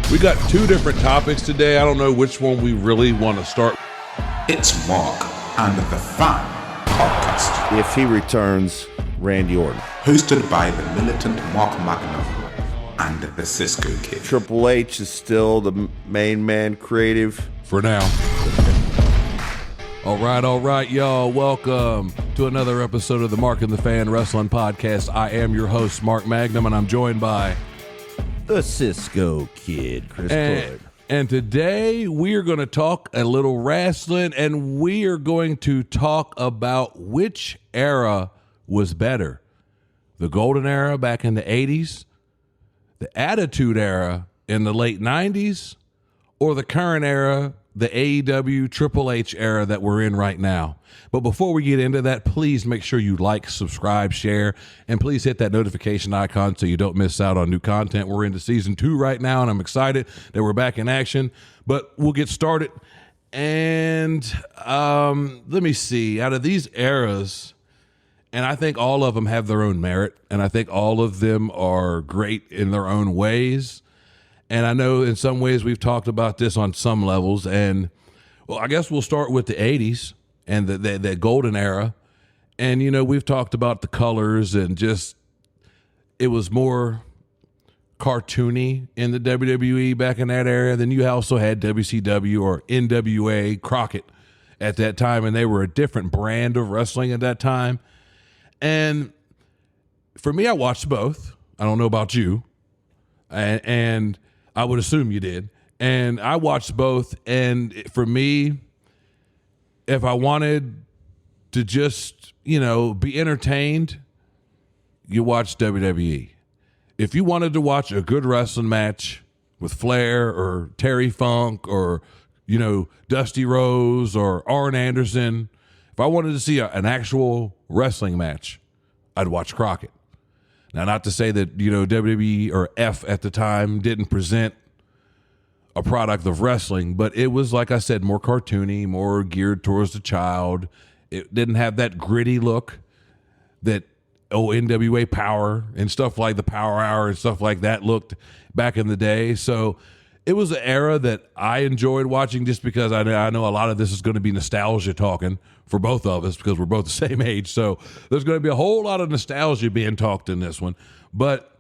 We got two different topics today. I don't know which one we really want to start. It's Mark and the Fan Podcast. If he returns, Randy Orton. Hosted by the militant Mark Magnum and the Cisco Kid. Triple H is still the main man creative. For now. All right, y'all. Welcome to another episode of the Mark and the Fan Wrestling Podcast. I am your host, Mark Magnum, and I'm joined by the Cisco Kid, Chris Floyd. And today we are going to talk a little wrestling, and we are going to talk about which era was better. The golden era back in the 80s, the attitude era in the late 90s, or the current era, the AEW Triple H era that we're in right now. But before we get into that, please make sure you like, subscribe, share, and please hit that notification icon so you don't miss out on new content. We're into season 2 right now, and I'm excited that we're back in action. But we'll get started. And let me see. Out of these eras, and I think all of them have their own merit, and I think all of them are great in their own ways. And I know in some ways we've talked about this on some levels. And, well, I guess we'll start with the 80s and the golden era. And, you know, we've talked about the colors and just it was more cartoony in the WWE back in that era. Then you also had WCW or NWA Crockett at that time, and they were a different brand of wrestling at that time. And for me, I watched both. I don't know about you. And I would assume you did. And I watched both. And for me, if I wanted to just, you know, be entertained, you watch WWE. If you wanted to watch a good wrestling match with Flair or Terry Funk or, you know, Dusty Rhodes or Arn Anderson, if I wanted to see an actual wrestling match, I'd watch Crockett. Now, not to say that, you know, WWE or F at the time didn't present a product of wrestling, but it was, like I said, more cartoony, more geared towards the child. It didn't have that gritty look that NWA Power and stuff like the Power Hour and stuff like that looked back in the day. So it was an era that I enjoyed watching just because I know a lot of this is going to be nostalgia talking for both of us because we're both the same age. So there's going to be a whole lot of nostalgia being talked in this one. But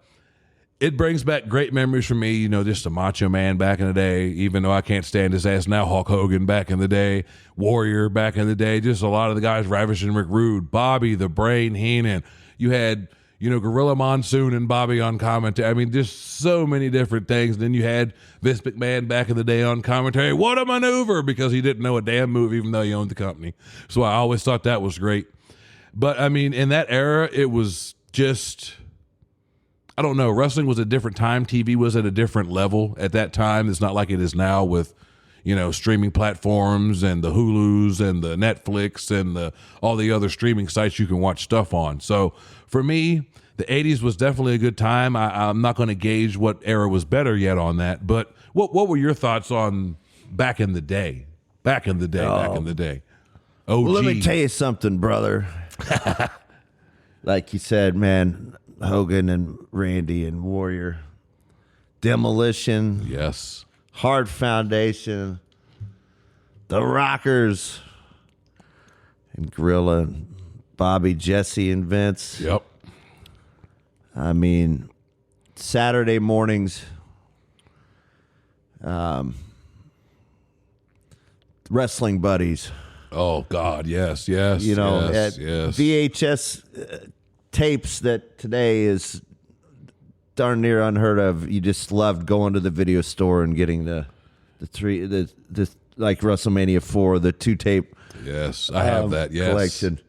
it brings back great memories for me, you know, just a Macho Man back in the day, even though I can't stand his ass now, Hulk Hogan back in the day, Warrior back in the day, just a lot of the guys, Ravishing Rick Rude, Bobby, the Brain Heenan. You had, you know, Gorilla Monsoon and Bobby on commentary. I mean, just so many different things. And then you had Vince McMahon back in the day on commentary. What a maneuver, because he didn't know a damn move, even though he owned the company. So I always thought that was great. But, I mean, in that era, it was just, I don't know. Wrestling was a different time. TV was at a different level at that time. It's not like it is now with, you know, streaming platforms and the Hulus and the Netflix and all the other streaming sites you can watch stuff on. So for me, the 80s was definitely a good time. I'm not going to gauge what era was better yet on that. But what were your thoughts on back in the day? Back in the day. OG. Well, let me tell you something, brother. Like you said, man, Hogan and Randy and Warrior. Demolition. Yes. Hard Foundation, the Rockers, and Gorilla, and Bobby, Jesse, and Vince. Yep. I mean, Saturday mornings, wrestling buddies. Oh, God, yes. You know, yes. VHS tapes that today is darn near unheard of. You just loved going to the video store and getting the like WrestleMania 4, the 2-tape. Yes, I have that. Yes, collection.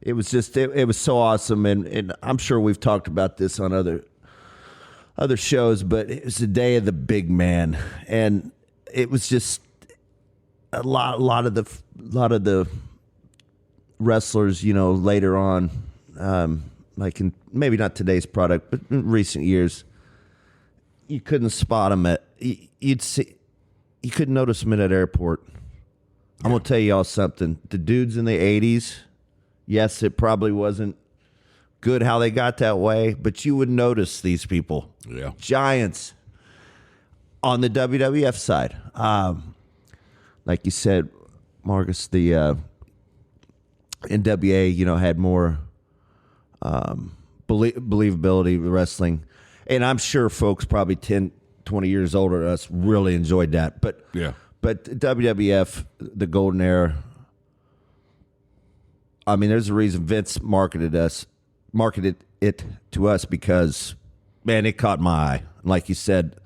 It was just it was so awesome, and I'm sure we've talked about this on other shows, but it was the day of the big man, and it was just a lot of the wrestlers, you know, later on. Like in maybe not today's product, but in recent years, you couldn't spot them you couldn't notice them at an airport. I'm gonna tell y'all something. The dudes in the 80s, yes, it probably wasn't good how they got that way, but you would notice these people. Yeah. Giants. on the WWF side. Like you said, Marcus, the NWA, had more believability with wrestling. And I'm sure folks probably 10, 20 years older than us really enjoyed that. But WWF, the golden era, I mean, there's a reason Vince marketed it to us because, man, it caught my eye. Like you said,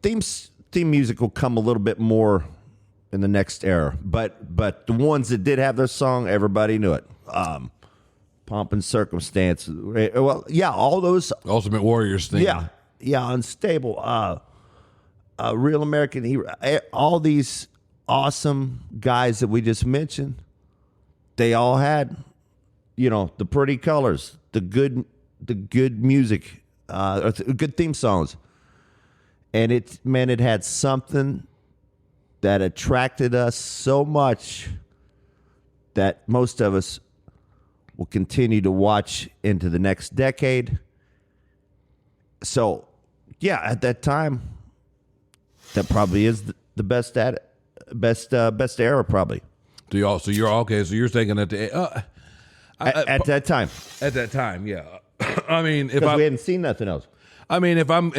theme music will come a little bit more in the next era. But the ones that did have their song, everybody knew it. Pomp and Circumstance. Well, yeah, all those Ultimate Warriors thing. Yeah, Unstable. Real American Hero. All these awesome guys that we just mentioned, they all had, the pretty colors, the good music, good theme songs. And it had something that attracted us so much that most of us will continue to watch into the next decade. So, yeah, at that time, that probably is the best era, probably. So you're okay. So you're thinking at that time. At that time, yeah. I mean, if we hadn't seen nothing else. I mean, if I'm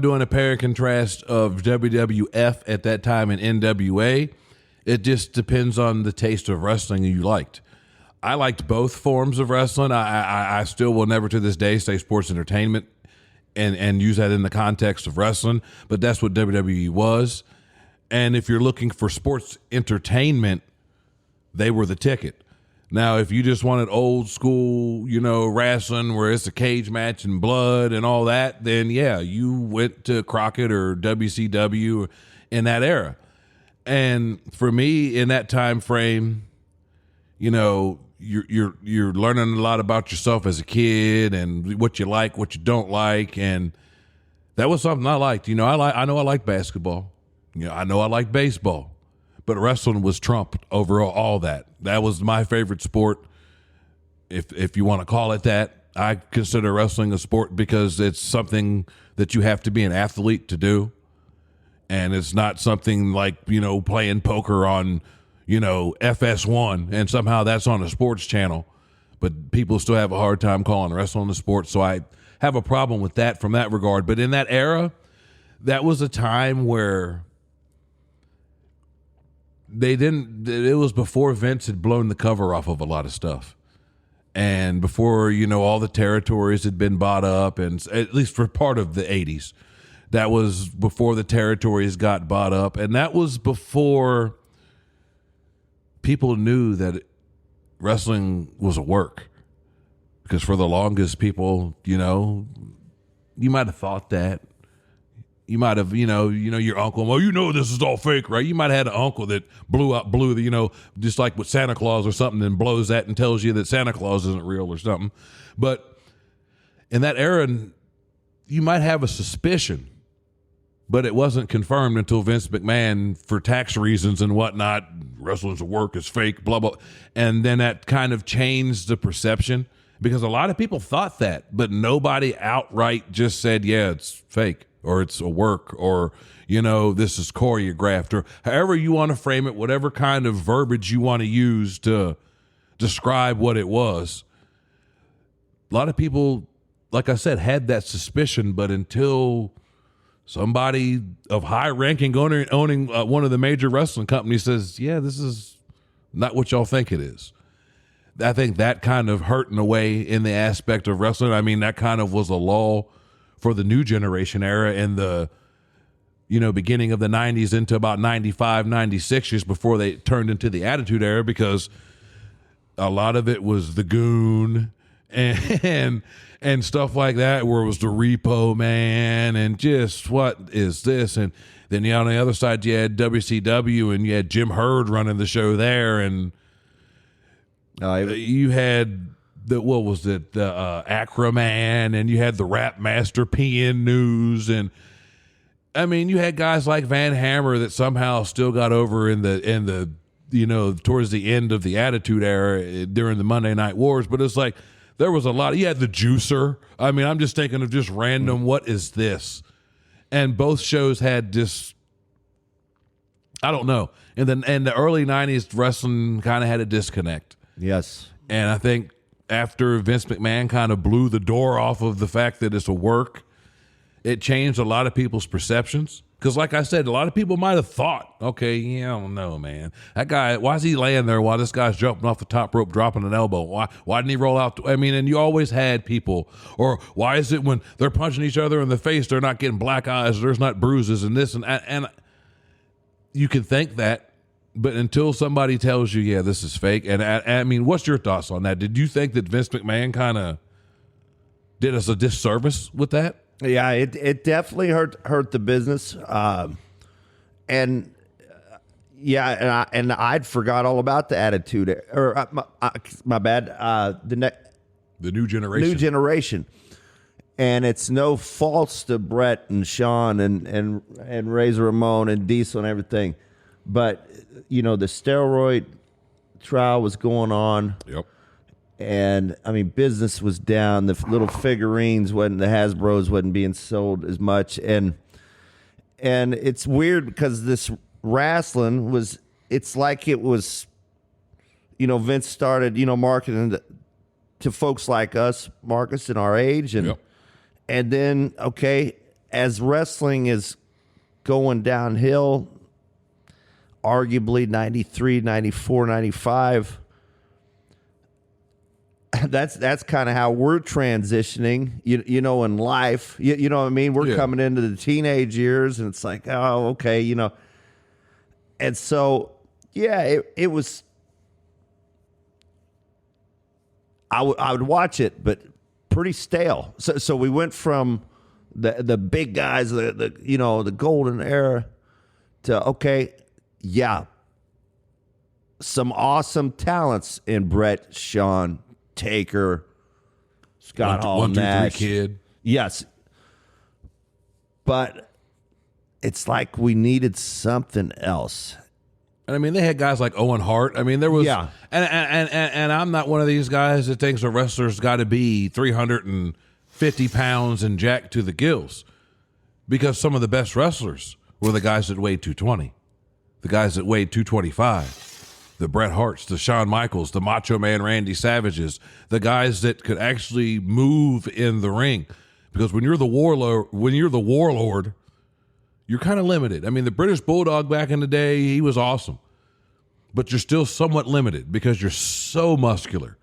doing a compare and contrast of WWF at that time and NWA, it just depends on the taste of wrestling you liked. I liked both forms of wrestling. I still will never to this day say sports entertainment and use that in the context of wrestling, but that's what WWE was. And if you're looking for sports entertainment, they were the ticket. Now, if you just wanted old school, wrestling where it's a cage match and blood and all that, then yeah, you went to Crockett or WCW in that era. And for me, in that time frame, you're learning a lot about yourself as a kid and what you like, what you don't like, and that was something I liked. I know I like basketball. I know I like baseball, but wrestling was trumped over all that. That was my favorite sport, if you want to call it that. I consider wrestling a sport because it's something that you have to be an athlete to do, and it's not something like playing poker on FS1 and somehow that's on a sports channel, but people still have a hard time calling wrestling a sport. So I have a problem with that from that regard. But in that era, that was a time where it was before Vince had blown the cover off of a lot of stuff. And before, all the territories had been bought up, and at least for part of the 80s, that was before the territories got bought up. And that was before people knew that wrestling was a work, because for the longest people, you might have thought that. You might have, your uncle, this is all fake, right? You might have had an uncle that blew just like with Santa Claus or something, and blows that and tells you that Santa Claus isn't real or something. But in that era, you might have a suspicion, but it wasn't confirmed until Vince McMahon, for tax reasons and whatnot, wrestling's a work, it's fake, blah, blah. And then that kind of changed the perception, because a lot of people thought that, but nobody outright just said, yeah, it's fake, or it's a work, or, this is choreographed, or however you want to frame it, whatever kind of verbiage you want to use to describe what it was. A lot of people, like I said, had that suspicion, but until somebody of high ranking owning one of the major wrestling companies says, yeah, this is not what y'all think it is. I think that kind of hurt in a way in the aspect of wrestling. I mean, that kind of was a lull for the new generation era in the, beginning of the 90s into about 95, 96 just before they turned into the Attitude Era, because a lot of it was the Goon and stuff like that, where it was the Repo Man and just what is this? And then on the other side, you had WCW and you had Jim Herd running the show there, and you had the Acroman, and you had the Rap Master PN News, and I mean, you had guys like Van Hammer that somehow still got over in the towards the end of the Attitude Era during the Monday Night Wars, but it's like There was a lot. You had the juicer. I mean, I'm just thinking of just random, what is this? And both shows had this, I don't know. And then in the early 90s, wrestling kind of had a disconnect. Yes. And I think after Vince McMahon kind of blew the door off of the fact that it's a work, it changed a lot of people's perceptions. Because like I said, a lot of people might have thought, okay, yeah, I don't know, man. That guy, why is he laying there while this guy's jumping off the top rope, dropping an elbow? Why didn't he roll out? I mean, and you always had people, or why is it when they're punching each other in the face, they're not getting black eyes, there's not bruises and this and you can think that, but until somebody tells you, yeah, this is fake. And I mean, what's your thoughts on that? Did you think that Vince McMahon kind of did us a disservice with that? Yeah, it definitely hurt the business, and I'd forgot all about the attitude, or my bad, the new generation, and it's no faults to Brett and Sean and Razor Ramon and Diesel and everything, but the steroid trial was going on. Yep. And I mean, business was down. The little figurines the Hasbros wasn't being sold as much, and it's weird because this wrestling it's like it was, Vince started, marketing to folks like us, Marcus, in our age, and yep. And then as wrestling is going downhill, arguably 93, 94, 95. That's kind of how we're transitioning, in life. You know what I mean? We're coming into the teenage years, and it's like, oh, okay, And so, yeah, it was. I would watch it, but pretty stale. So we went from the big guys, the golden era, to some awesome talents in Brett, Sean, Taker, Scott Hall, 1, 2, 3 Nash. Kid. Yes. But it's like we needed something else. And I mean, they had guys like Owen Hart. I mean, there was, and I'm not one of these guys that thinks a wrestler's got to be 350 pounds and jacked to the gills, because some of the best wrestlers were the guys that weighed 220, the guys that weighed 225. The Bret Harts, the Shawn Michaels, the Macho Man Randy Savages, the guys that could actually move in the ring. Because when you're the warlord, you're kind of limited. I mean, the British Bulldog back in the day, he was awesome. But you're still somewhat limited because you're so muscular.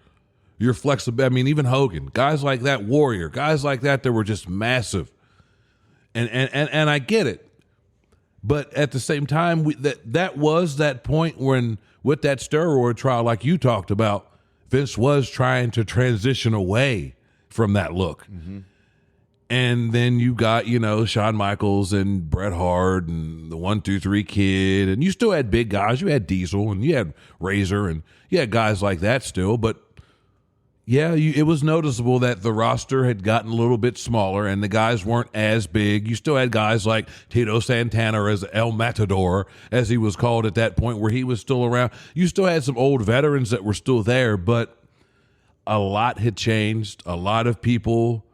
You're flexible. I mean, even Hogan, guys like that, Warrior, guys like that were just massive. And I get it. But at the same time, that was that point when, with that steroid trial, like you talked about, Vince was trying to transition away from that look. Mm-hmm. And then you got, Shawn Michaels and Bret Hart and the 1, 2, 3 Kid. And you still had big guys. You had Diesel and you had Razor and you had guys like that still. But yeah, it was noticeable that the roster had gotten a little bit smaller and the guys weren't as big. You still had guys like Tito Santana, as El Matador, as he was called at that point, where he was still around. You still had some old veterans that were still there, but a lot had changed. A lot of people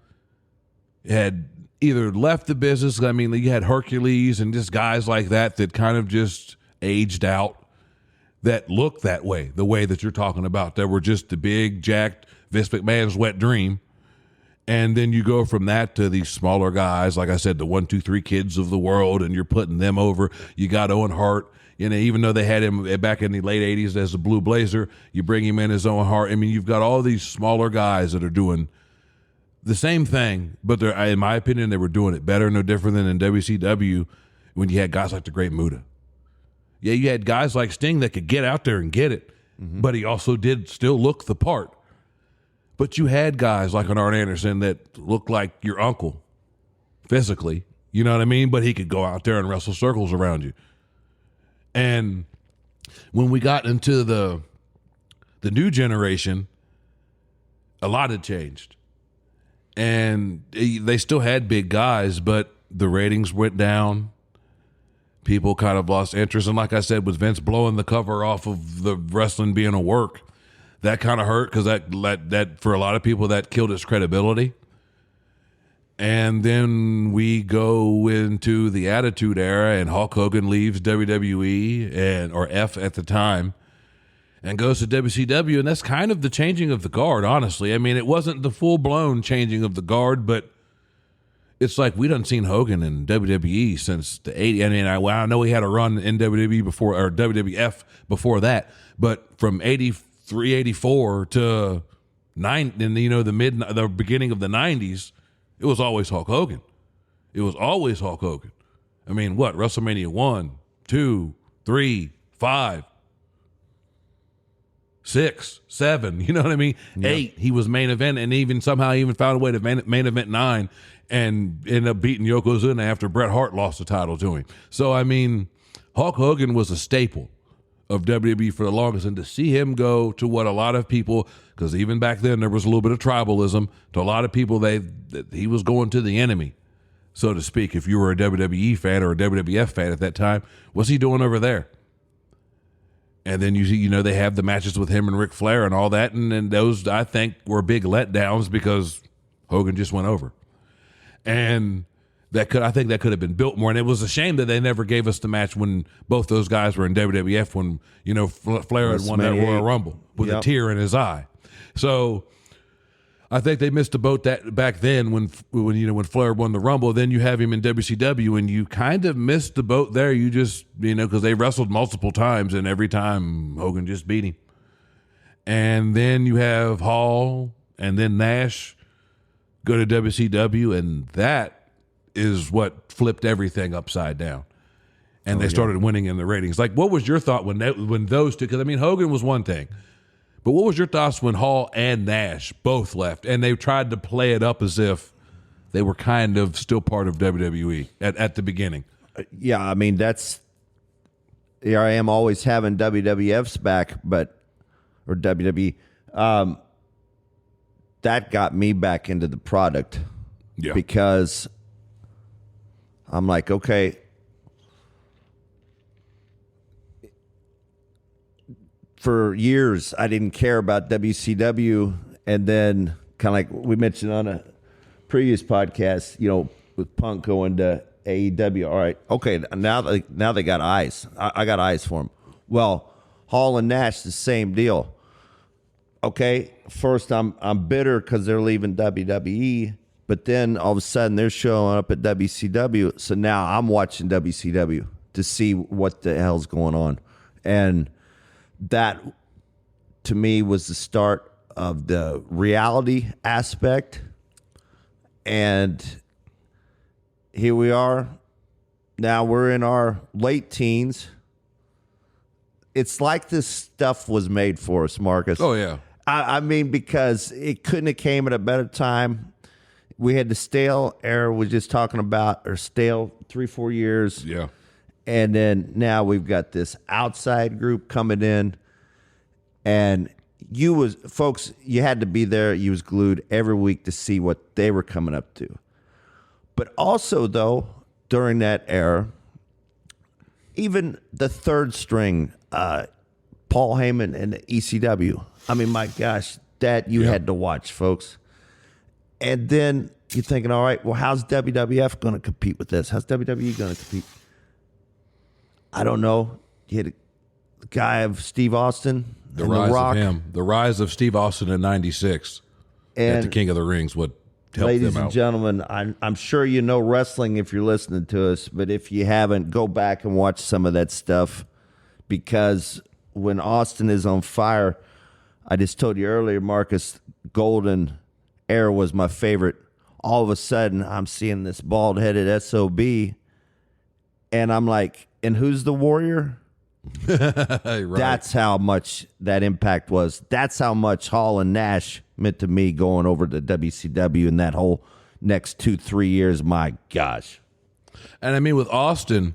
had either left the business. I mean, you had Hercules and just guys like that kind of just aged out, that looked that way, the way that you're talking about. That were just the big, jacked Vince McMahon's wet dream. And then you go from that to these smaller guys, like I said, the 1, 2, 3 Kids of the world, and you're putting them over. You got Owen Hart, even though they had him back in the late 80s as a Blue Blazer, you bring him in as Owen Hart. I mean, you've got all these smaller guys that are doing the same thing, but in my opinion, they were doing it better, no different than in WCW when you had guys like the Great Muta. Yeah, you had guys like Sting that could get out there and get it, but he also did still look the part. But you had guys like an Arn Anderson that looked like your uncle physically, you know what I mean? But he could go out there and wrestle circles around you. And when we got into the new generation, a lot had changed. And they still had big guys, but the ratings went down. People kind of lost interest. And like I said, with Vince blowing the cover off of the wrestling being a work, that kind of hurt because that for a lot of people that killed his credibility. And then we go into the Attitude Era, and Hulk Hogan leaves WWE or F at the time, and goes to WCW, and that's kind of the changing of the guard. Honestly, I mean, it wasn't the full blown changing of the guard, but it's like we done seen Hogan in WWE since the '80s. I mean, I know he had a run in WWE before or WWF before that, but from '83, '84 to the beginning of the '90s. It was always Hulk Hogan. It was always Hulk Hogan. I mean, what? WrestleMania 1, 2, 3, 5, 6, 7, you know what I mean? Yeah. 8, he was main event, and even somehow he even found a way to main event 9 and ended up beating Yokozuna after Bret Hart lost the title to him. So, I mean, Hulk Hogan was a staple of WWE for the longest, and to see him go to what a lot of people, because even back then there was a little bit of tribalism, to a lot of people he was going to the enemy, so to speak. If you were a WWE fan or a WWF fan at that time, what's he doing over there? And then you see, they have the matches with him and Ric Flair and all that, and those I think were big letdowns because Hogan just went over, and I think that could have been built more. And it was a shame that they never gave us the match when both those guys were in WWF when, Flair had won that Royal Rumble with a tear in his eye. So I think they missed the boat that back then when Flair won the Rumble. Then you have him in WCW, and you kind of missed the boat there. You just, because they wrestled multiple times, and every time Hogan just beat him. And then you have Hall and then Nash go to WCW, and that is what flipped everything upside down. And they started winning in the ratings. Like, what was your thought when those two, because I mean, Hogan was one thing, but what was your thoughts when Hall and Nash both left and they tried to play it up as if they were kind of still part of WWE at the beginning? Yeah, I mean, here I am always having WWF's back, or WWE. That got me back into the product. Yeah. Because I'm like, okay, for years I didn't care about WCW, and then kind of like we mentioned on a previous podcast, with Punk going to AEW. All right, okay, now they got eyes. I got eyes for them. Well, Hall and Nash, the same deal. Okay, first I'm bitter because they're leaving WWE. But then all of a sudden they're showing up at WCW. So now I'm watching WCW to see what the hell's going on. And that, to me, was the start of the reality aspect. And here we are. Now we're in our late teens. It's like this stuff was made for us, Marcus. Oh, yeah. I mean, because it couldn't have came at a better time. We had the stale era we just talking about, or stale 3-4 years. Yeah. And then now we've got this outside group coming in. And folks, you had to be there. You was glued every week to see what they were coming up to. But also, though, during that era, even the third string, Paul Heyman and the ECW. I mean, my gosh, that you had to watch, folks. And then you're thinking, all right, well, how's WWF going to compete with this? How's WWE going to compete? I don't know. You had the guy of Steve Austin, the rise of him, the rise of Steve Austin in '96 at the King of the Rings. What helped them out? Ladies and gentlemen, I'm sure you know wrestling if you're listening to us, but if you haven't, go back and watch some of that stuff, because when Austin is on fire, I just told you earlier, Marcus, golden era was my favorite. All of a sudden, I'm seeing this bald-headed SOB, and I'm like, and who's the warrior? Right. That's how much that impact was. That's how much Hall and Nash meant to me going over to WCW in that whole next 2-3 years. My gosh. And I mean, with Austin,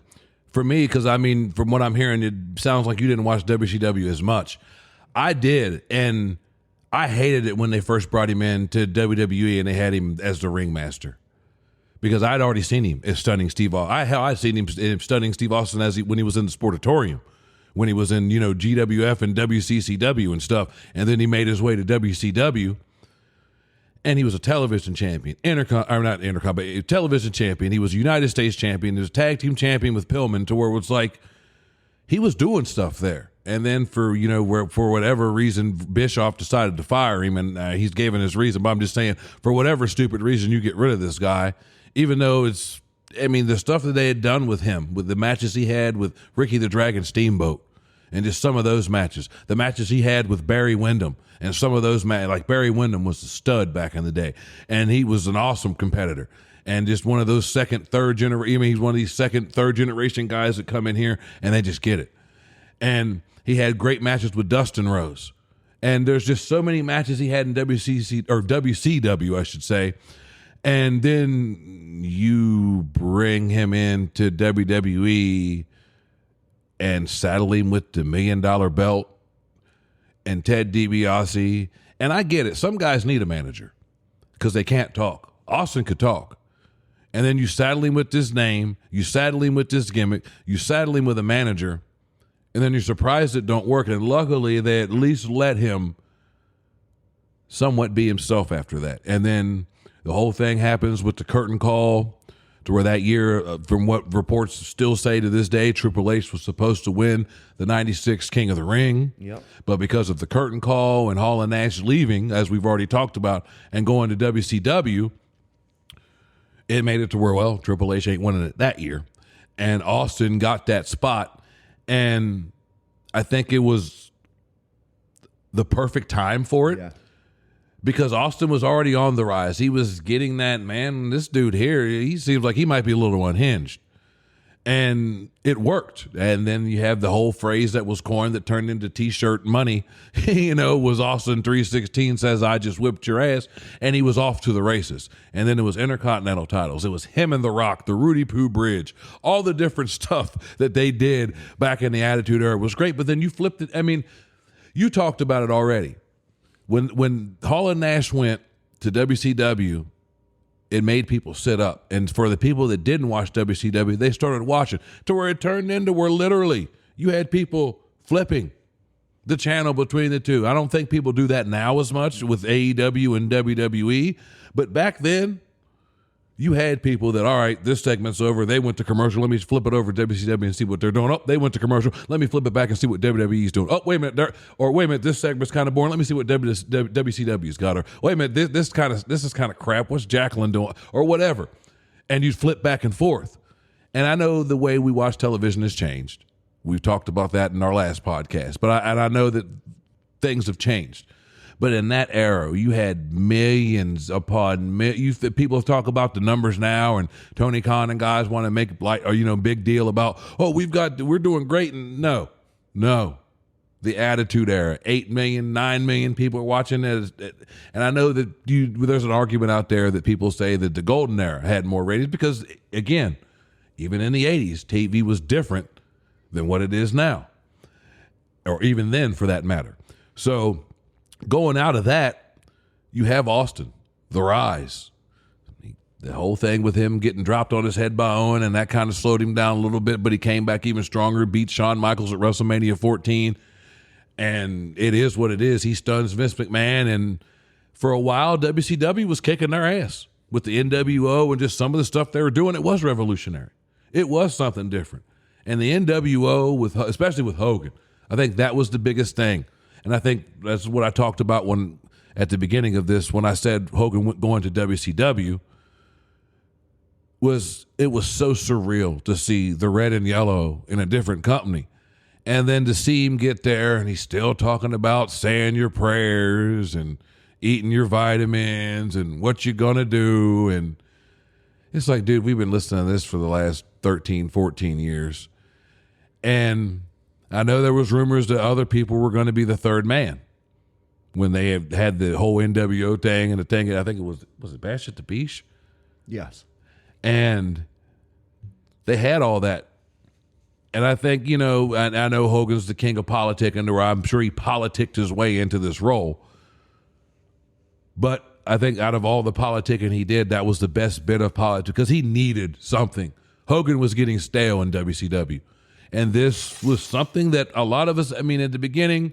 for me, because I mean, from what I'm hearing, it sounds like you didn't watch WCW as much. I did, and I hated it when they first brought him in to WWE and they had him as the ringmaster, because I'd already seen him as stunning Steve Austin. I'd seen him stunning Steve Austin when he was in the Sportatorium when he was in, GWF and WCCW and stuff. And then he made his way to WCW. And he was a television champion, not intercom, but a television champion. He was a United States champion. He was a tag team champion with Pillman, to where it was like he was doing stuff there. And then for whatever reason, Bischoff decided to fire him, and he's given his reason. But I'm just saying, for whatever stupid reason, you get rid of this guy, even though the stuff that they had done with him, with the matches he had with Ricky the Dragon Steamboat, and just some of those matches, the matches he had with Barry Windham. And some of those, like Barry Windham was a stud back in the day. And he was an awesome competitor. And just one of those second, third generation, he's one of these second, third generation guys that come in here and they just get it. And he had great matches with Dustin Rose. And there's just so many matches he had in WCW, I should say. And then you bring him into WWE and saddle him with the $1 million belt and Ted DiBiase. And I get it. Some guys need a manager because they can't talk. Austin could talk. And then you saddle him with this name. You saddle him with this gimmick. You saddle him with a manager. And then you're surprised it don't work. And luckily, they at least let him somewhat be himself after that. And then the whole thing happens with the curtain call, to where that year, from what reports still say to this day, Triple H was supposed to win the 96 King of the Ring. Yep. But because of the curtain call and Hall and Nash leaving, as we've already talked about, and going to WCW, it made it to where, well, Triple H ain't winning it that year. And Austin got that spot. And I think it was the perfect time for it. Yeah. Because Austin was already on the rise. He was getting that, man, this dude here, he seems like he might be a little unhinged. And it worked. And then you have the whole phrase that was coined that turned into T-shirt money, was Austin 316 says, I just whipped your ass. And he was off to the races. And then it was Intercontinental titles. It was him and The Rock, the Rudy Poo Bridge, all the different stuff that they did back in the Attitude Era was great. But then you flipped it. I mean, you talked about it already. When Hall and Nash went to WCW, it made people sit up. And for the people that didn't watch WCW, they started watching, to where it turned into where literally you had people flipping the channel between the two. I don't think people do that now as much with AEW and WWE, but back then, you had people that, all right, this segment's over. They went to commercial. Let me flip it over to WCW and see what they're doing. Oh, they went to commercial. Let me flip it back and see what WWE's doing. Oh, wait a minute. This segment's kind of boring. Let me see what WCW's got. Or wait a minute, this is kind of crap. What's Jacqueline doing? Or whatever. And you flip back and forth. And I know the way we watch television has changed. We've talked about that in our last podcast. But I know that things have changed. But in that era, you had millions upon millions. People talk about the numbers now, and Tony Khan and guys want to make big deal about, we're doing great. And no, the Attitude Era, 8 million, 9 million people are watching it. And I know that there's an argument out there that people say that the Golden Era had more ratings because, again, even in the 80s, TV was different than what it is now, or even then for that matter. So going out of that, you have Austin, the rise. The whole thing with him getting dropped on his head by Owen, and that kind of slowed him down a little bit, but he came back even stronger, beat Shawn Michaels at WrestleMania 14, and it is what it is. He stuns Vince McMahon, and for a while, WCW was kicking their ass with the NWO and just some of the stuff they were doing. It was revolutionary. It was something different. And the NWO, especially with Hogan, I think that was the biggest thing. And I think that's what I talked about at the beginning of this, when I said Hogan going to WCW, it was so surreal to see the red and yellow in a different company. And then to see him get there and he's still talking about saying your prayers and eating your vitamins and what you're going to do. And it's like, dude, we've been listening to this for the last 13, 14 years. And I know there was rumors that other people were going to be the third man when they had the whole NWO thing and the thing. I think was it Bash at the Beach? Yes. And they had all that. And I think, I know Hogan's the king of politicking, or I'm sure he politicked his way into this role. But I think out of all the politicking he did, that was the best bit of politics because he needed something. Hogan was getting stale in WCW. And this was something that a lot of us, I mean, at the beginning,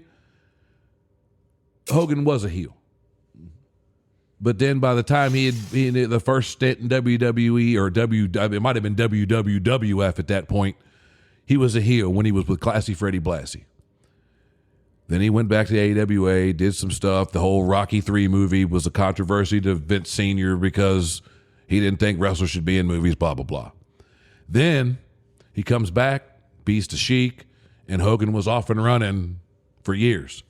Hogan was a heel. But then by the time he had the first stint in WWE or it might have been WWF at that point, he was a heel when he was with Classy Freddie Blassie. Then he went back to AWA, did some stuff. The whole Rocky III movie was a controversy to Vince Sr. because he didn't think wrestlers should be in movies, blah, blah, blah. Then he comes back, beats the Sheik, and Hogan was off and running for years.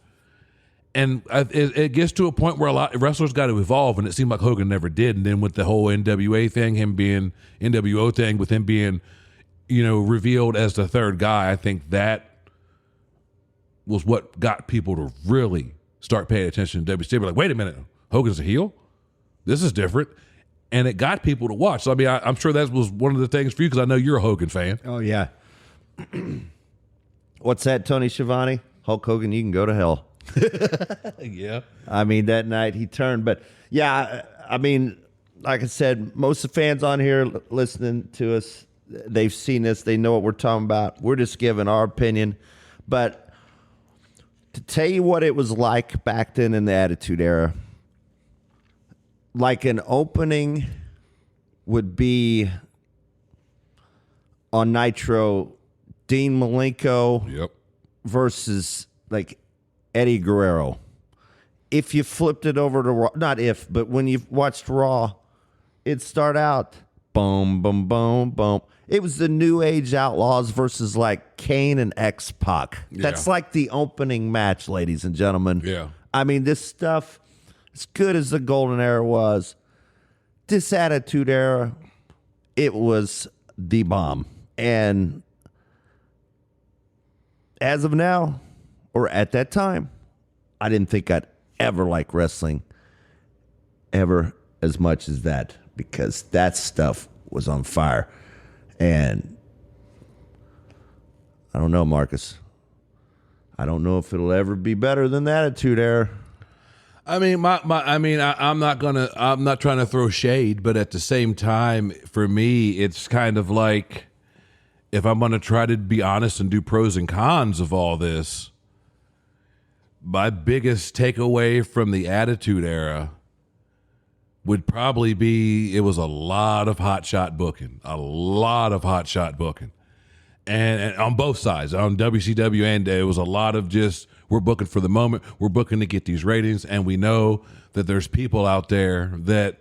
And it gets to a point where a lot of wrestlers got to evolve, and it seemed like Hogan never did. And then with the whole NWA thing, him being NWO thing, with him being, revealed as the third guy, I think that was what got people to really start paying attention to WCW. Like, wait a minute, Hogan's a heel? This is different. And it got people to watch. So, I mean, I'm sure that was one of the things for you because I know you're a Hogan fan. Oh, yeah. What's that, Tony Schiavone? Hulk Hogan, you can go to hell. Yeah. I mean, that night he turned. But, yeah, I mean, like I said, most of the fans on here listening to us, they've seen this. They know what we're talking about. We're just giving our opinion. But to tell you what it was like back then in the Attitude Era, like an opening would be on Nitro, Dean Malenko versus like Eddie Guerrero. If you flipped it over to Raw, not if, but when you watched Raw, it'd start out boom, boom, boom, boom. It was the New Age Outlaws versus like Kane and X-Pac. That's like the opening match, ladies and gentlemen. Yeah. I mean, this stuff, as good as the Golden Era was, this Attitude Era, it was the bomb. And as of now, or at that time, I didn't think I'd ever like wrestling ever as much as that, because that stuff was on fire. And I don't know, Marcus. I don't know if it'll ever be better than the Attitude Era. I mean, I'm not trying to throw shade, but at the same time, for me, it's kind of like, if I'm going to try to be honest and do pros and cons of all this, my biggest takeaway from the Attitude Era would probably be it was a lot of hot shot booking, and on both sides, on WCW, and it was a lot of just, we're booking for the moment, we're booking to get these ratings, and we know that there's people out there that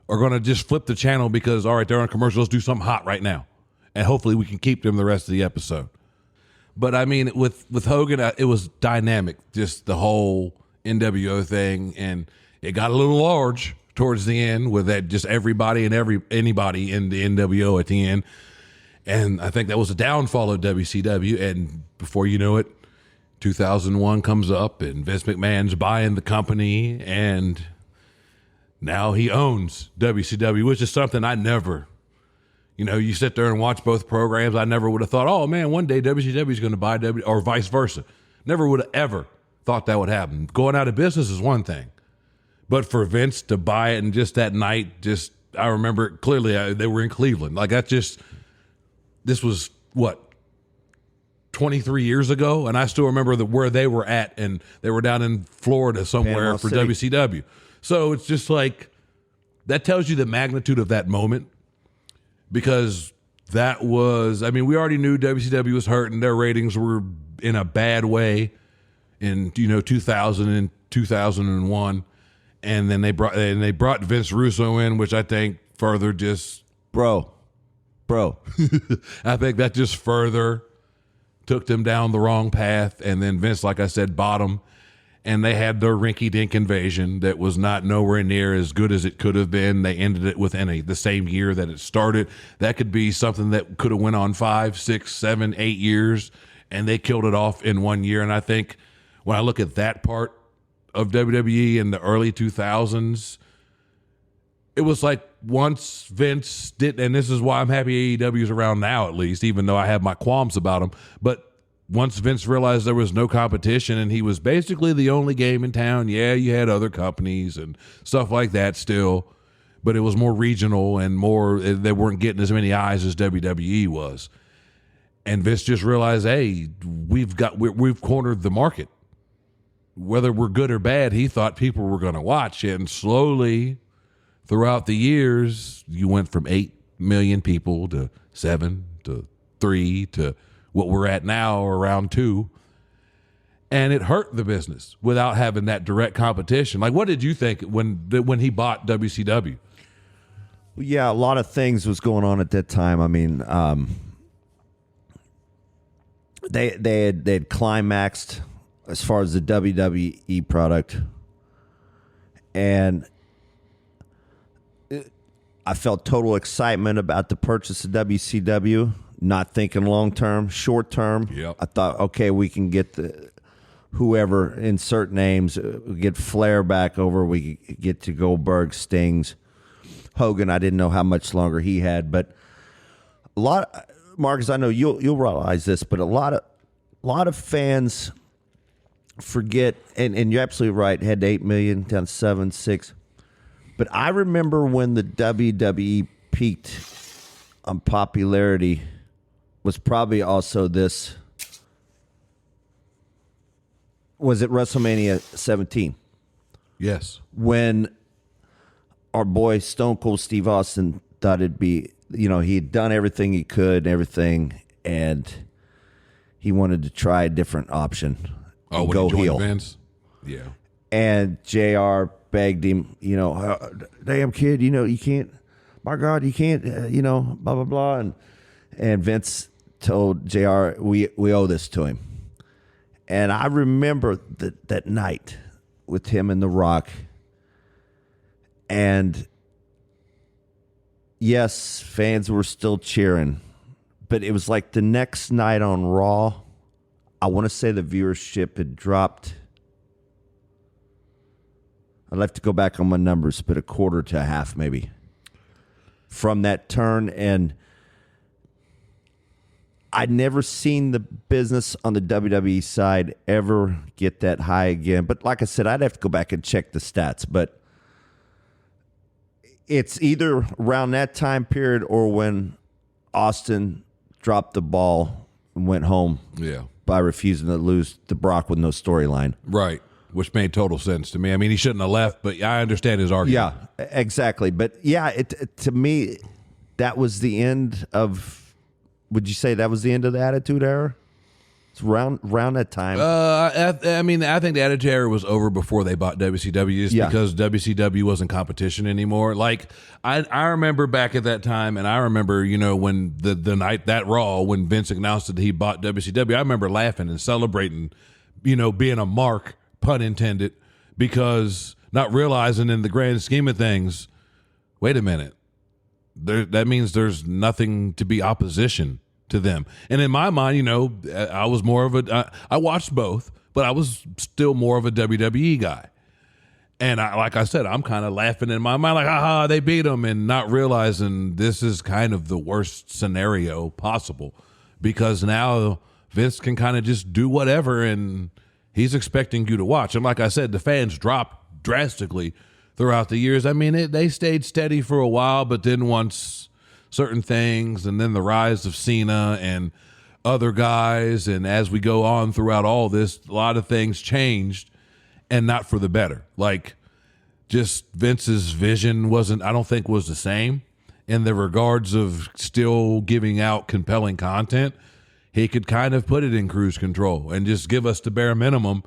are going to just flip the channel because, all right, they're on commercial, let's do something hot right now, and hopefully we can keep them the rest of the episode. But I mean, with Hogan, it was dynamic, just the whole NWO thing, and it got a little large towards the end with that, just everybody and anybody in the NWO at the end. And I think that was a downfall of WCW. And before you know it, 2001 comes up and Vince McMahon's buying the company, and now he owns WCW, which is something I never, you sit there and watch both programs. I never would have thought, oh man, one day WCW is going to buy W, or vice versa. Never would have ever thought that would happen. Going out of business is one thing, but for Vince to buy it, and just that night, I remember it clearly. They were in Cleveland. Like, this was what, 23 years ago, and I still remember where they were at, and they were down in Florida somewhere Panama for City. WCW. So it's just like, that tells you the magnitude of that moment, because that was, I mean, we already knew WCW was hurting. Their ratings were in a bad way in 2000 and 2001, and then they brought Vince Russo in, which I think further just Bro. I think that just further took them down the wrong path. And then Vince, like I said, bought them, and they had their rinky-dink invasion that was not nowhere near as good as it could have been. They ended it within the same year that it started. That could be something that could have went on 5, 6, 7, 8 years, and they killed it off in 1 year. And I think when I look at that part of WWE in the early 2000s, it was like, once Vince did, and this is why I'm happy AEW is around now, at least, even though I have my qualms about him. But once Vince realized there was no competition and he was basically the only game in town, yeah, you had other companies and stuff like that still, but it was more regional and more, they weren't getting as many eyes as WWE was. And Vince just realized, hey, we've cornered the market. Whether we're good or bad, he thought people were going to watch. And slowly, throughout the years, you went from 8 million people to 7 to 3 to what we're at now, around 2. And it hurt the business without having that direct competition. Like, what did you think when he bought WCW? Yeah, a lot of things was going on at that time. I mean, they had climaxed as far as the WWE product, and I felt total excitement about the purchase of WCW. Not thinking long term, short term. Yep. I thought, okay, we can get whoever, insert names, get Flair back over. We could get to Goldberg, Stings, Hogan. I didn't know how much longer he had, but a lot, Marcus, I know you'll realize this, but a lot of fans forget, and you're absolutely right. Had 8 million down to 7, 6. But I remember when the WWE peaked on popularity was probably also this. Was it WrestleMania 17? Yes. When our boy Stone Cold Steve Austin thought it'd be, he had done everything he could and everything, and he wanted to try a different option. Oh, when go he joined heel. Vince? Yeah. And JR begged him, damn kid, you can't, my God, you can't, blah, blah, blah. And Vince told JR, we owe this to him. And I remember that night with him and The Rock. And yes, fans were still cheering, but it was like the next night on Raw, I want to say the viewership had dropped. I'd have to go back on my numbers, but a quarter to a half maybe from that turn. And I'd never seen the business on the WWE side ever get that high again. But like I said, I'd have to go back and check the stats. But it's either around that time period or when Austin dropped the ball and went home by refusing to lose to Brock with no storyline. Right, which made total sense to me. I mean, he shouldn't have left, but I understand his argument. Yeah, exactly. But yeah, to me, that was the end of... Would you say that was the end of the Attitude Era? It's around that time. I mean, I think the Attitude Era was over before they bought WCW, because WCW wasn't competition anymore. Like, I remember back at that time, and I remember, when the night that Raw, when Vince announced that he bought WCW, I remember laughing and celebrating, being a mark, pun intended, because not realizing in the grand scheme of things, wait a minute. That means there's nothing to be opposition to them. And in my mind, I was more of I watched both, but I was still more of a WWE guy. And like I said, I'm kind of laughing in my mind, like, aha, they beat them, and not realizing this is kind of the worst scenario possible, because now Vince can kind of just do whatever, and he's expecting you to watch. And like I said, the fans dropped drastically throughout the years. I mean, they stayed steady for a while, but then once certain things, and then the rise of Cena and other guys, and as we go on throughout all this, a lot of things changed, and not for the better. Like, just Vince's vision I don't think was the same in the regards of still giving out compelling content. He could kind of put it in cruise control and just give us the bare minimum.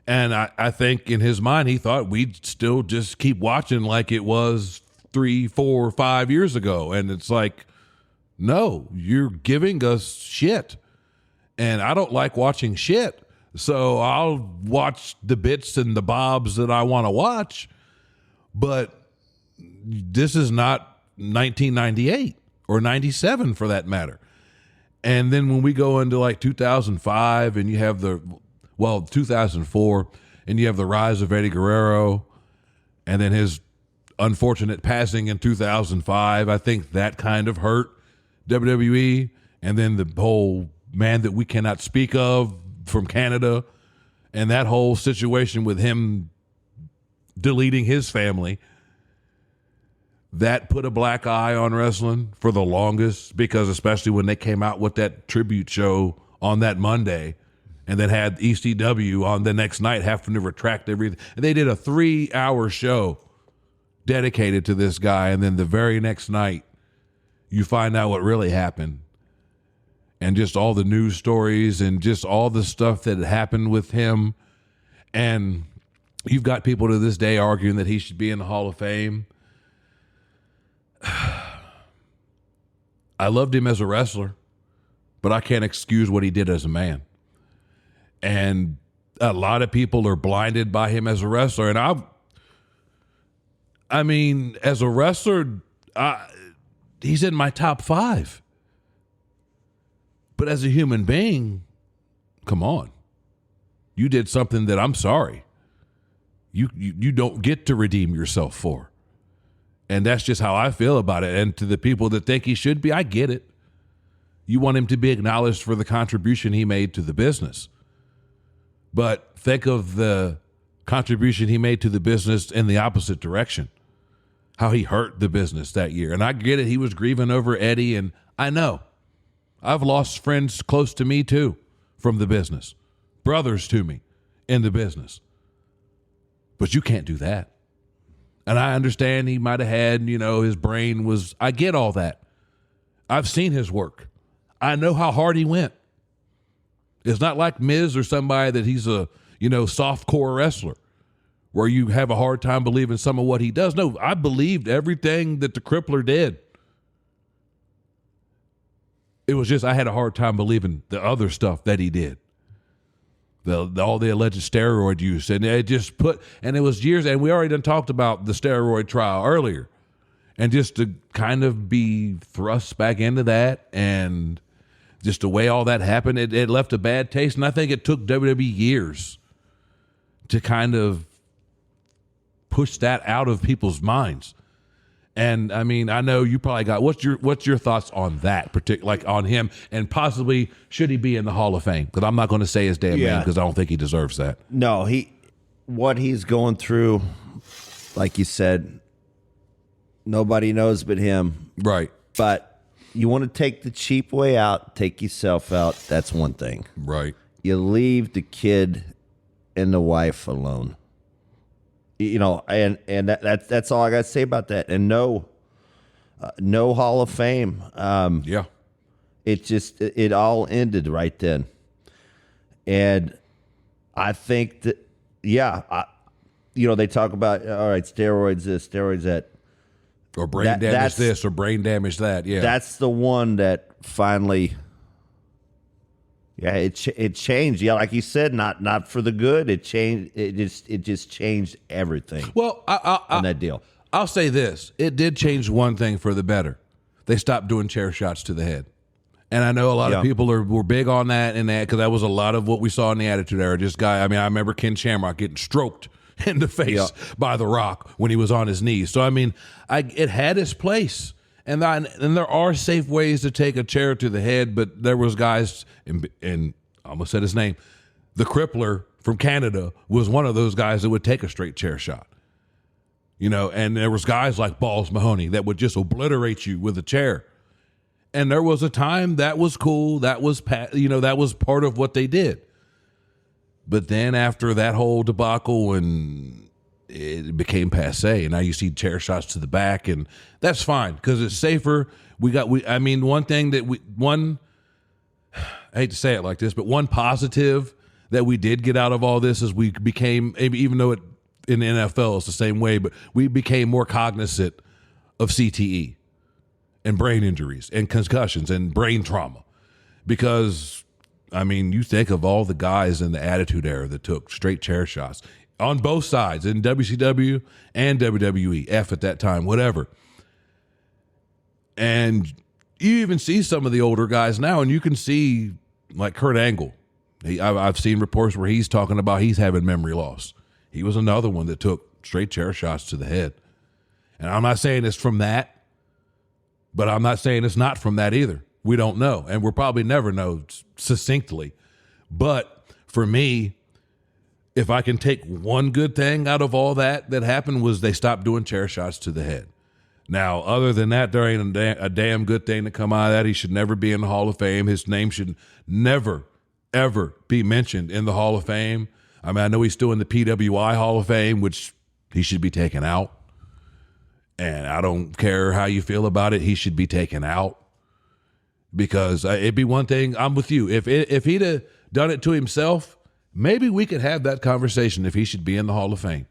And I think in his mind, he thought we'd still just keep watching like it was 3, 4, 5 years ago. And it's like, no, you're giving us shit. And I don't like watching shit. So I'll watch the bits and the bobs that I want to watch. But this is not 1998 or 97 for that matter. And then when we go into like 2005 and you have 2004, and you have the rise of Eddie Guerrero, and then his unfortunate passing in 2005. I think that kind of hurt WWE. And then the whole man that we cannot speak of from Canada, and that whole situation with him deleting his family. that put a black eye on wrestling for the longest, because especially when they came out with that tribute show on that Monday and then had ECW on the next night having to retract everything. And they did a 3-hour show dedicated to this guy. And then the very next night, you find out what really happened. And just all the news stories and just all the stuff that had happened with him. And you've got people to this day arguing that he should be in the Hall of Fame. I loved him as a wrestler, but I can't excuse what he did as a man. And a lot of people are blinded by him as a wrestler. And I mean, as a wrestler, he's in my top 5. But as a human being, come on. You did something that I'm sorry. You don't get to redeem yourself for. And that's just how I feel about it. And to the people that think he should be, I get it. You want him to be acknowledged for the contribution he made to the business. But think of the contribution he made to the business in the opposite direction. How he hurt the business that year. And I get it. He was grieving over Eddie. And I know. I've lost friends close to me too from the business. Brothers to me in the business. But you can't do that. And I understand he might have had, his brain was, I get all that. I've seen his work. I know how hard he went. It's not like Miz or somebody that he's a, soft-core wrestler where you have a hard time believing some of what he does. No, I believed everything that the Crippler did. It was just I had a hard time believing the other stuff that he did. All the alleged steroid use. And it just and it was years, and we already done talked about the steroid trial earlier. And just to kind of be thrust back into that and just the way all that happened, it left a bad taste. And I think it took WWE years to kind of push that out of people's minds. And I mean, I know you probably got what's your thoughts on that like on him, and possibly should he be in the Hall of Fame? Because I'm not going to say his damn name because I don't think he deserves that. No, what he's going through, like you said, nobody knows but him. Right. But you want to take the cheap way out, take yourself out. That's one thing. Right. You leave the kid and the wife alone. And that's all I got to say about that. And no Hall of Fame. Yeah. It all ended right then. And I think that, they talk about, all right, steroids this, steroids that. Or brain damage this or brain damage that. Yeah. That's the one that finally, it changed. Yeah, like you said, not for the good. It changed. It just changed everything. Well, on that deal. I'll say this: it did change one thing for the better. They stopped doing chair shots to the head, and I know a lot of people were big on that and that because that was a lot of what we saw in the Attitude Era. I remember Ken Shamrock getting stroked in the face by The Rock when he was on his knees. So I mean, it had its place. And there are safe ways to take a chair to the head, but there was guys, and I almost said his name, the Crippler from Canada was one of those guys that would take a straight chair shot. And there was guys like Balls Mahoney that would just obliterate you with a chair. And there was a time that was cool. That was that was part of what they did. But then after that whole debacle and it became passe, and now you see chair shots to the back, and that's fine because it's safer. One thing that I hate to say it like this, but one positive that we did get out of all this is we became, even though in the NFL it's the same way, but we became more cognizant of CTE and brain injuries and concussions and brain trauma. Because, you think of all the guys in the Attitude Era that took straight chair shots on both sides, in WCW and WWE, at that time, whatever. And you even see some of the older guys now, and you can see, like Kurt Angle. I've seen reports where he's talking about he's having memory loss. He was another one that took straight chair shots to the head. And I'm not saying it's from that, but I'm not saying it's not from that either. We don't know, and we'll probably never know succinctly. But for me, if I can take one good thing out of all that happened was they stopped doing chair shots to the head. Now, other than that, there ain't a damn good thing to come out of that. He should never be in the Hall of Fame. His name should never, ever be mentioned in the Hall of Fame. I mean, I know he's still in the PWI Hall of Fame, which he should be taken out. And I don't care how you feel about it. He should be taken out. Because it'd be one thing. I'm with you. If he'd have done it to himself, maybe we could have that conversation if he should be in the Hall of Fame.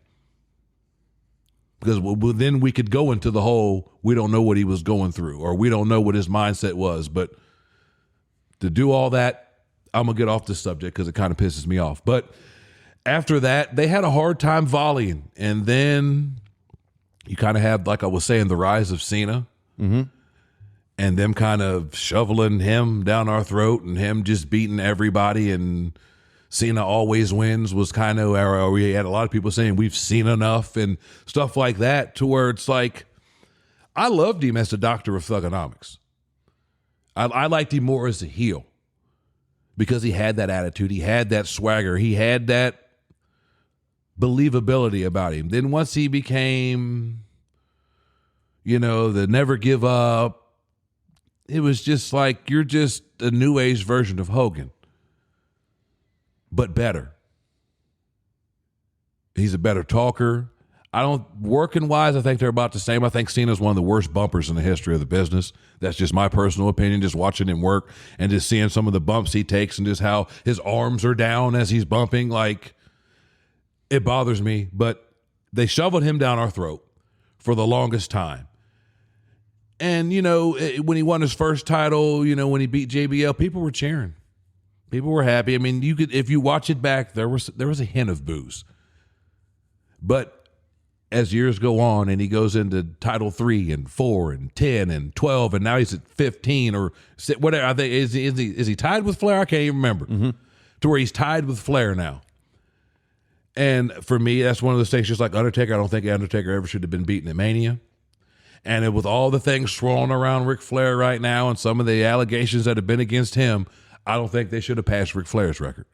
Because then we could go into the whole, we don't know what he was going through, or we don't know what his mindset was. But to do all that, I'm going to get off this subject because it kind of pisses me off. But after that, they had a hard time volleying. And then you kind of have, like I was saying, the rise of Cena. Mm-hmm. And them kind of shoveling him down our throat and him just beating everybody. And Cena always wins was kind of where we had a lot of people saying we've seen enough and stuff like that, to where it's like, I loved him as the doctor of thugonomics. I liked him more as a heel because he had that attitude. He had that swagger. He had that believability about him. Then once he became, the never give up, it was just like, you're just a new age version of Hogan, but better. He's a better talker. Working wise, I think they're about the same. I think Cena's one of the worst bumpers in the history of the business. That's just my personal opinion, just watching him work and just seeing some of the bumps he takes and just how his arms are down as he's bumping. Like, it bothers me, but they shoveled him down our throat for the longest time. And, when he won his first title, when he beat JBL, people were cheering. People were happy. I mean, if you watch it back, there was a hint of boos. But as years go on and he goes into title 3 and 4 and 10 and 12, and now he's at 15 or whatever. I think is he tied with Flair? I can't even remember. Mm-hmm. To where he's tied with Flair now. And for me, that's one of those things, just like Undertaker. I don't think Undertaker ever should have been beaten at Mania. And with all the things swirling around Ric Flair right now and some of the allegations that have been against him, I don't think they should have passed Ric Flair's record.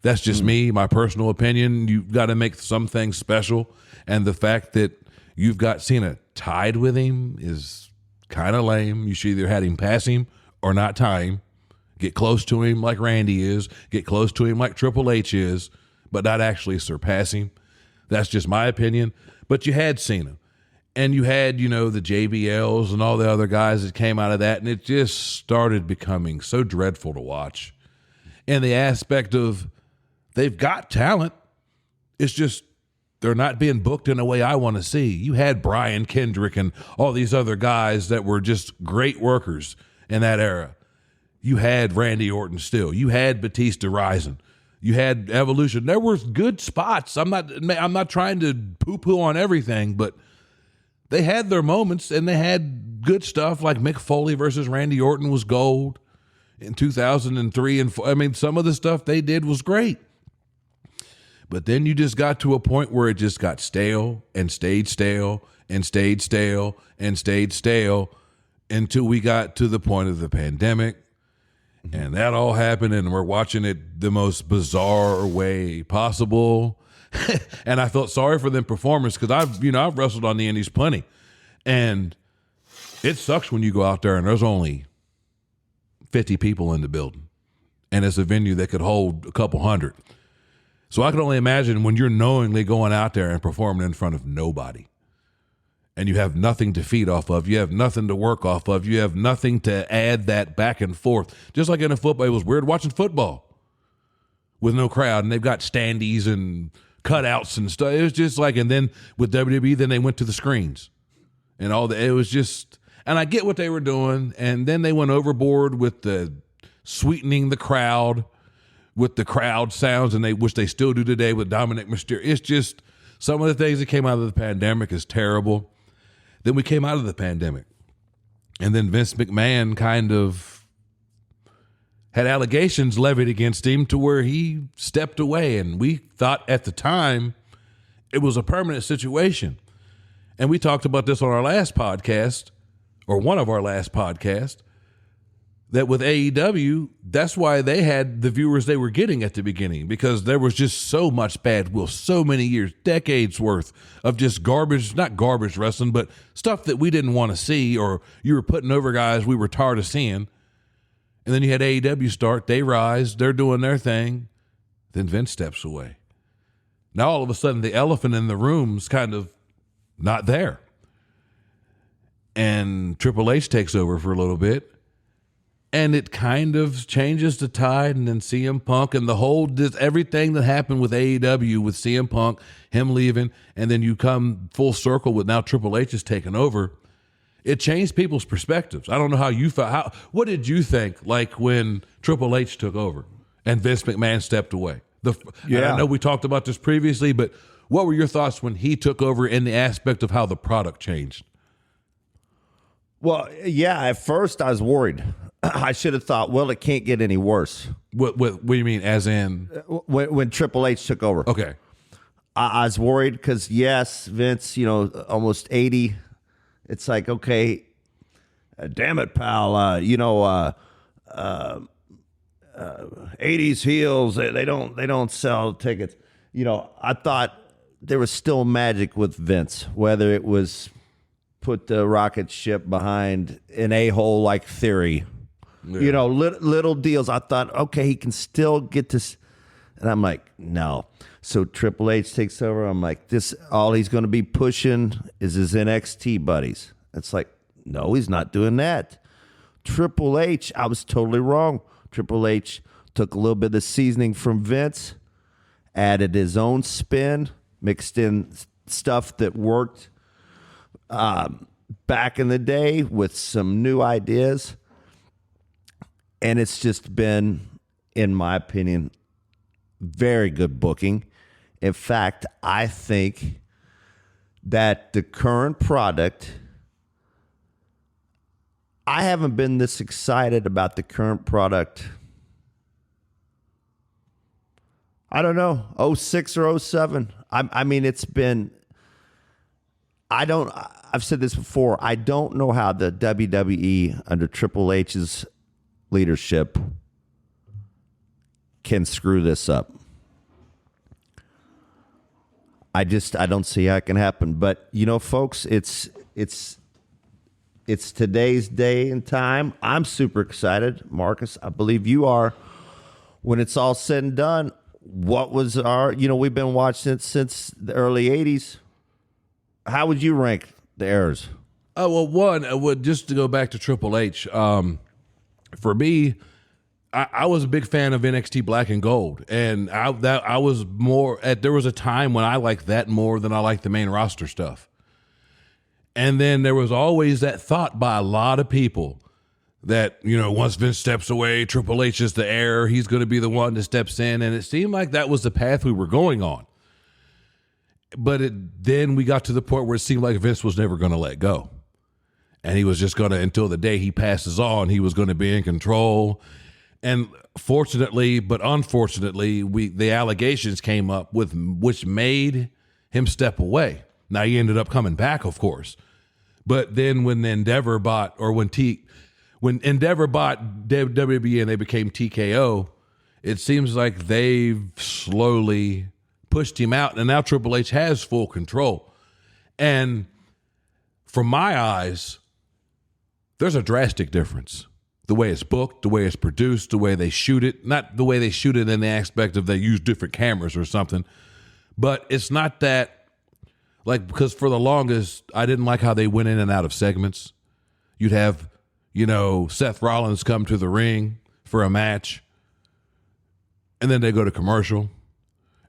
That's just me, my personal opinion. You've got to make some things special. And the fact that you've got Cena tied with him is kind of lame. You should either had him pass him or not tie him. Get close to him like Randy is. Get close to him like Triple H is, but not actually surpass him. That's just my opinion. But you had Cena. And you had, the JBLs and all the other guys that came out of that, and it just started becoming so dreadful to watch. And the aspect of they've got talent, it's just they're not being booked in a way I want to see. You had Brian Kendrick and all these other guys that were just great workers in that era. You had Randy Orton still. You had Batista rising. You had Evolution. There were good spots. I'm not trying to poo-poo on everything, but they had their moments, and they had good stuff like Mick Foley versus Randy Orton was gold in 2003 and 4. I mean, some of the stuff they did was great. But then you just got to a point where it just got stale and stayed stale and stayed stale and stayed stale until we got to the point of the pandemic. And that all happened, and we're watching it the most bizarre way possible. And I felt sorry for them performers because I've wrestled on the indies plenty, and it sucks when you go out there and there's only 50 people in the building, and it's a venue that could hold a couple hundred. So I can only imagine when you're knowingly going out there and performing in front of nobody, and you have nothing to feed off of, you have nothing to work off of, you have nothing to add that back and forth. Just like in a football, it was weird watching football with no crowd, and they've got standees and cutouts and stuff. It was just like, and then with WWE, then they went to the screens and all that. It was just, and I get what they were doing. And then they went overboard with the sweetening the crowd with the crowd sounds, and which they still do today with Dominic Mysterio. It's just some of the things that came out of the pandemic is terrible. Then we came out of the pandemic, and then Vince McMahon kind of had allegations levied against him to where he stepped away. And we thought at the time it was a permanent situation. And we talked about this on our last podcast, or one of our last podcasts, that with AEW, that's why they had the viewers they were getting at the beginning, because there was just so much bad will, so many years, decades worth of just garbage, not garbage wrestling, but stuff that we didn't want to see, or you were putting over guys we were tired of seeing. And then you had AEW start, they rise, they're doing their thing. Then Vince steps away. Now all of a sudden the elephant in the room's kind of not there. And Triple H takes over for a little bit. And it kind of changes the tide, and then CM Punk and the whole, everything that happened with AEW with CM Punk, him leaving, and then you come full circle with now Triple H is taking over. It changed people's perspectives. I don't know how you felt. What did you think, like when Triple H took over and Vince McMahon stepped away? And I know we talked about this previously, but what were your thoughts when he took over in the aspect of how the product changed? Well, yeah, at first I was worried. I should have thought, well, it can't get any worse. What do you mean, as in? When Triple H took over. Okay. I was worried because, yes, Vince, almost 80. It's like, okay, damn it, pal. 80s heels, they don't sell tickets. I thought there was still magic with Vince, whether it was put the rocket ship behind an a-hole like Theory. Yeah. Little deals. I thought, okay, he can still get this. And I'm like, no. So Triple H takes over. I'm like, this, all he's going to be pushing is his NXT buddies. It's like, no, he's not doing that. Triple H, I was totally wrong. Triple H took a little bit of the seasoning from Vince, added his own spin, mixed in stuff that worked back in the day with some new ideas. And it's just been, in my opinion, very good booking. In fact, I think that the current product, I haven't been this excited about the current product. I don't know, 06 or 07. I mean, it's been, I've said this before, I don't know how the WWE under Triple H's leadership can screw this up. I don't see how it can happen. But folks, it's today's day and time. I'm super excited, Marcus. I believe you are. When it's all said and done, what was our? We've been watching it since the early '80s. How would you rank the eras? Oh well, just to go back to Triple H. For me, I was a big fan of NXT Black and Gold, and I was more. There was a time when I liked that more than I liked the main roster stuff. And then there was always that thought by a lot of people that once Vince steps away, Triple H is the heir. He's going to be the one that steps in, and it seemed like that was the path we were going on. But then we got to the point where it seemed like Vince was never going to let go. And he was just going to, until the day he passes on, he was going to be in control. And fortunately, but unfortunately, the allegations came up which made him step away. Now, he ended up coming back, of course. But then when Endeavor bought, or when Endeavor bought WWE and they became TKO, it seems like they've slowly pushed him out. And now Triple H has full control. And from my eyes, there's a drastic difference. The way it's booked, the way it's produced, the way they shoot it. Not the way they shoot it in the aspect of they use different cameras or something. But it's not that, because for the longest, I didn't like how they went in and out of segments. You'd have, Seth Rollins come to the ring for a match, and then they go to commercial,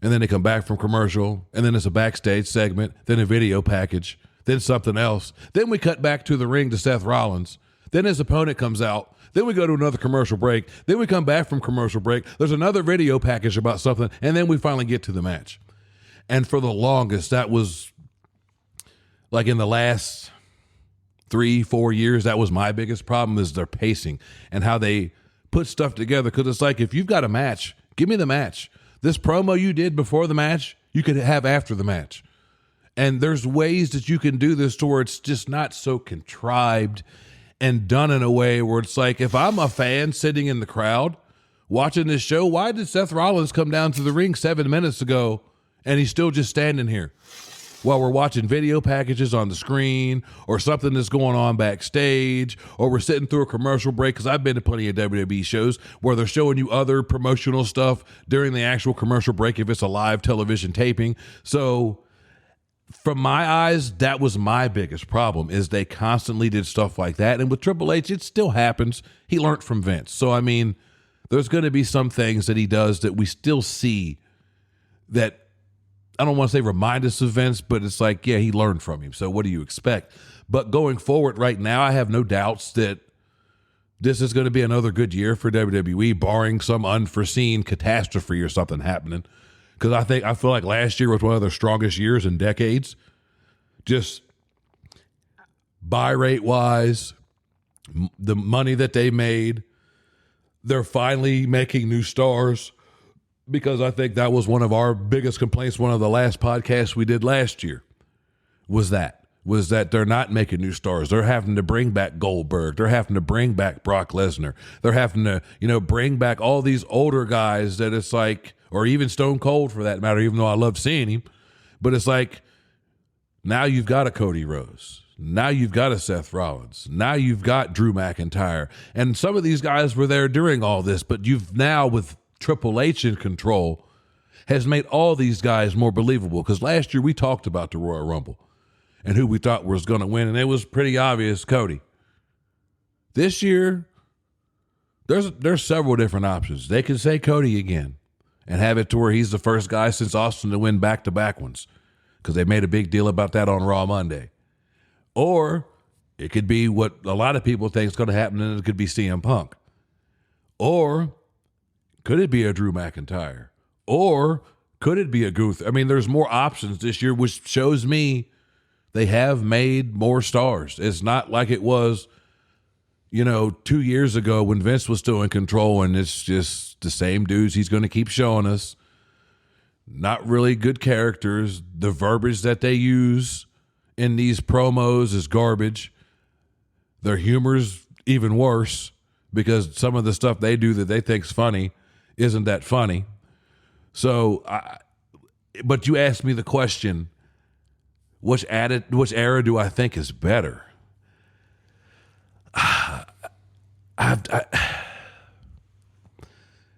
and then they come back from commercial, and then it's a backstage segment, then a video package, then something else. Then we cut back to the ring to Seth Rollins. Then his opponent comes out. Then we go to another commercial break. Then we come back from commercial break. There's another video package about something, and then we finally get to the match. And for the longest, that was, in the last 3-4 years, that was my biggest problem, is their pacing and how they put stuff together. Because it's like, if you've got a match, give me the match. This promo you did before the match, you could have after the match. And there's ways that you can do this to where it's just not so contrived and done in a way where it's like, if I'm a fan sitting in the crowd watching this show, why did Seth Rollins come down to the ring 7 minutes ago and he's still just standing here while we're watching video packages on the screen or something that's going on backstage, or we're sitting through a commercial break? Because I've been to plenty of WWE shows where they're showing you other promotional stuff during the actual commercial break if it's a live television taping. So from my eyes, that was my biggest problem, is they constantly did stuff like that. And with Triple H, it still happens. He learned from Vince. So, I mean, there's going to be some things that he does that we still see that, I don't want to say remind us of Vince, but it's like, yeah, he learned from him. So what do you expect? But going forward right now, I have no doubts that this is going to be another good year for WWE, barring some unforeseen catastrophe or something happening. Because I feel like last year was one of their strongest years in decades. Just buy rate wise, the money that they made, they're finally making new stars. Because I think that was one of our biggest complaints, one of the last podcasts we did last year, was that they're not making new stars. They're having to bring back Goldberg. They're having to bring back Brock Lesnar. They're having to, bring back all these older guys that it's like, or even Stone Cold for that matter, even though I love seeing him. But it's like, now you've got a Cody Rhodes. Now you've got a Seth Rollins. Now you've got Drew McIntyre. And some of these guys were there during all this, but you've now, with Triple H in control, has made all these guys more believable. Because last year we talked about the Royal Rumble and who we thought was going to win, and it was pretty obvious, Cody. This year, there's several different options. They could say Cody again and have it to where he's the first guy since Austin to win back-to-back ones, because they made a big deal about that on Raw Monday. Or it could be what a lot of people think is going to happen, and it could be CM Punk. Or could it be a Drew McIntyre? Or could it be a Gunther? I mean, there's more options this year, which shows me they have made more stars. It's not like it was, 2 years ago when Vince was still in control, and it's just the same dudes he's going to keep showing us. Not really good characters. The verbiage that they use in these promos is garbage. Their humor's even worse, because some of the stuff they do that they think's funny isn't that funny. So, but you asked me the question, which era do I think is better?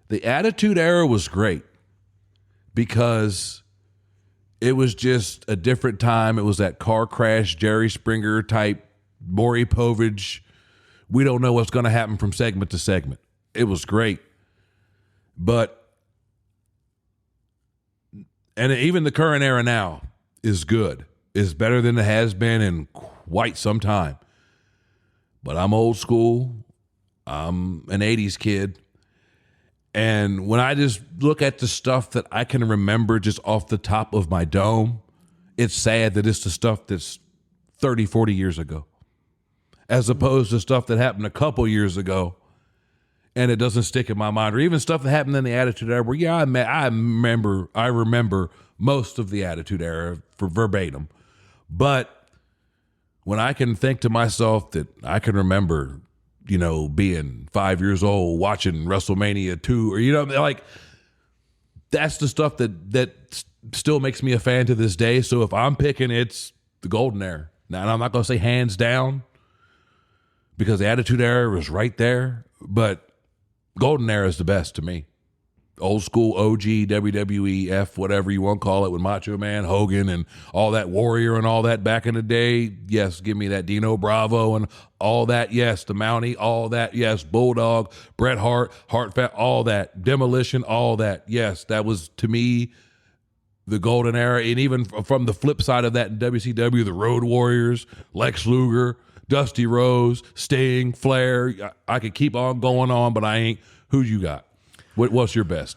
The Attitude Era was great because it was just a different time. It was that car crash, Jerry Springer type, Maury Povich. We don't know what's going to happen from segment to segment. It was great. And even the current era now is good. Is better than it has been in quite some time. But I'm old school. I'm an 80s kid. And when I just look at the stuff that I can remember just off the top of my dome, it's sad that it's the stuff that's 30, 40 years ago, as opposed to stuff that happened a couple years ago and it doesn't stick in my mind, or even stuff that happened in the Attitude Era where, yeah, I remember most of the Attitude Era for verbatim. But when I can think to myself that I can remember, being 5 years old watching WrestleMania 2, or, like, that's the stuff that still makes me a fan to this day. So if I'm picking, it's the Golden Era. Now, I'm not going to say hands down, because the Attitude Era was right there, but Golden Era is the best to me. Old school OG, WWEF, whatever you want to call it, with Macho Man, Hogan, and all that Warrior and all that back in the day. Yes, give me that Dino Bravo and all that. Yes, the Mountie, all that. Yes, Bulldog, Bret Hart, Fat, all that. Demolition, all that. Yes, that was, to me, the Golden Era. And even from the flip side of that in WCW, the Road Warriors, Lex Luger, Dusty Rhodes, Sting, Flair. I could keep on going on, but I ain't. Who you got? What's your best?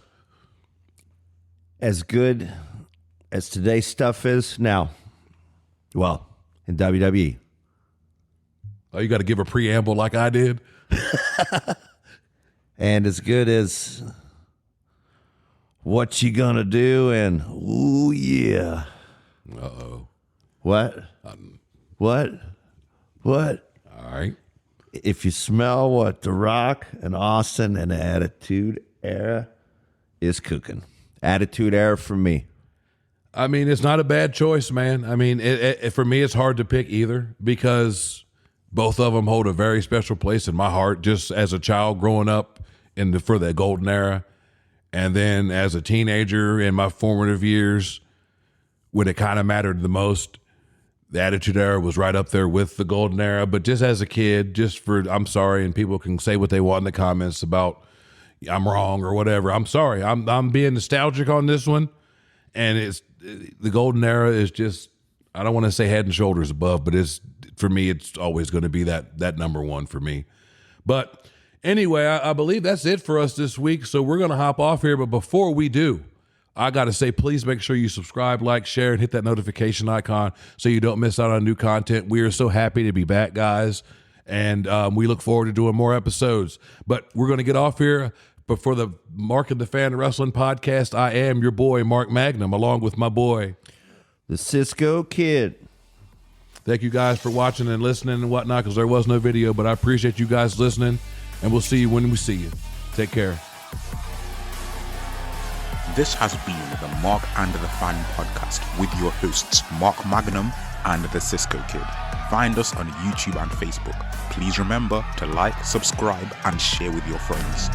As good as today's stuff is now, well, in WWE. Oh, you got to give a preamble like I did? And as good as What You Gonna Do and Ooh Yeah. Uh-oh. What? What? All right. if you smell what The Rock and Austin and the Attitude Era is cooking. Attitude Era for me. I mean, it's not a bad choice, man. I mean, for me, it's hard to pick either because both of them hold a very special place in my heart. Just as a child growing up for that golden era, and then as a teenager in my formative years, when it kind of mattered the most, the Attitude Era was right up there with the golden era. But just as a kid, I'm sorry, and people can say what they want in the comments about I'm wrong or whatever. I'm sorry. I'm being nostalgic on this one, and it's the golden era is just, I don't want to say head and shoulders above, but for me, it's always going to be that number one for me. But anyway, I believe that's it for us this week. So we're going to hop off here. But before we do, I got to say, please make sure you subscribe, like, share, and hit that notification icon so you don't miss out on new content. We are so happy to be back, guys. And we look forward to doing more episodes. But we're going to get off here. But for the Mark and the Fan Wrestling Podcast, I am your boy, Mark Magnum, along with my boy, the Cisco Kid. Thank you guys for watching and listening and whatnot, because there was no video, but I appreciate you guys listening, and we'll see you when we see you. Take care. This has been the Mark and the Fan Podcast with your hosts, Mark Magnum and the Cisco Kid. Find us on YouTube and Facebook. Please remember to like, subscribe, and share with your friends.